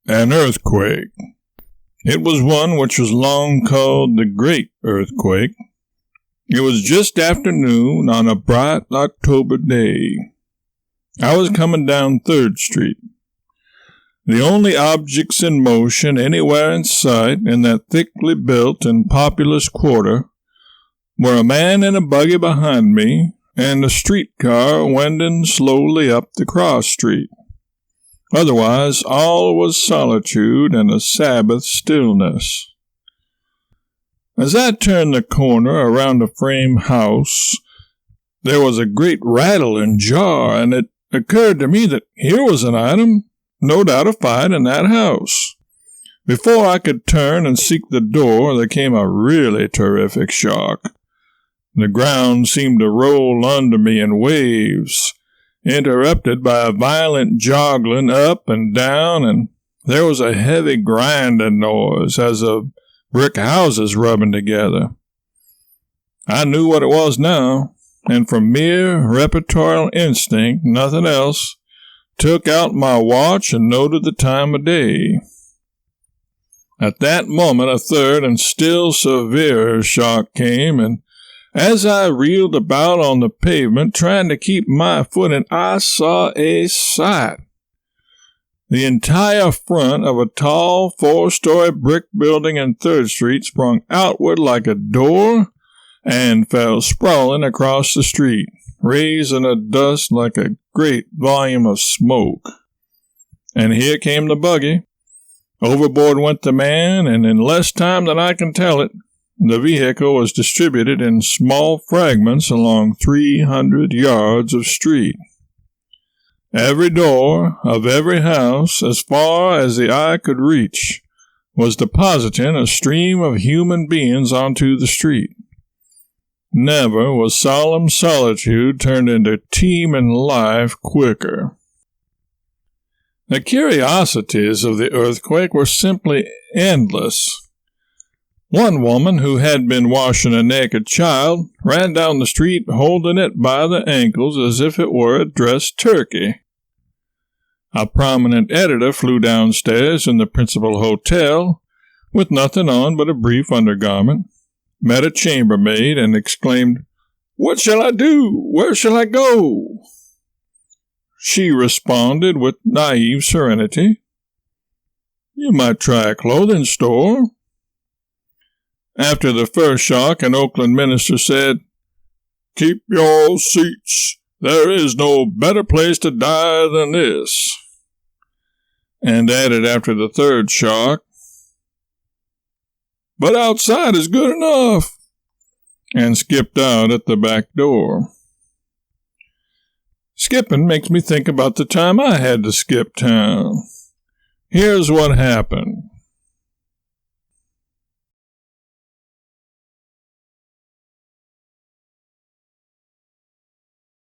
An earthquake. It was one which was long called the Great Earthquake. It was just after noon on a bright October day. I was coming down 3rd Street. The only objects in motion anywhere in sight in that thickly built and populous quarter were a man in a buggy behind me and a streetcar wending slowly up the cross street. Otherwise, all was solitude and a Sabbath stillness. As I turned the corner around a frame house, there was a great rattle and jar, and it occurred to me that here was an item, no doubt, of fight in that house. Before I could turn and seek the door, there came a really terrific shock. The ground seemed to roll under me in waves, interrupted by a violent joggling up and down, and there was a heavy grinding noise as of brick houses rubbing together. I knew what it was now, and from mere repertorial instinct, nothing else, took out my watch and noted the time of day. At that moment a third and still severer shock came, and as I reeled about on the pavement trying to keep my footing, I saw a sight. The entire front of a tall 4-story brick building in 3rd Street sprung outward like a door and fell sprawling across the street, raising a dust like a great volume of smoke. And here came the buggy. Overboard went the man, and in less time than I can tell it, the vehicle was distributed in small fragments along 300 yards of street. Every door of every house, as far as the eye could reach, was depositing a stream of human beings onto the street. Never was solemn solitude turned into teeming life quicker. The curiosities of the earthquake were simply endless. One woman who had been washing a naked child ran down the street holding it by the ankles as if it were a dressed turkey. A prominent editor flew downstairs in the principal hotel with nothing on but a brief undergarment, met a chambermaid, and exclaimed, "What shall I do? Where shall I go?" She responded with naive serenity, "You might try a clothing store." After the first shock, an Oakland minister said, "Keep your seats. There is no better place to die than this." And added after the third shock, "But outside is good enough," and skipped out at the back door. Skipping makes me think about the time I had to skip town. Here's what happened.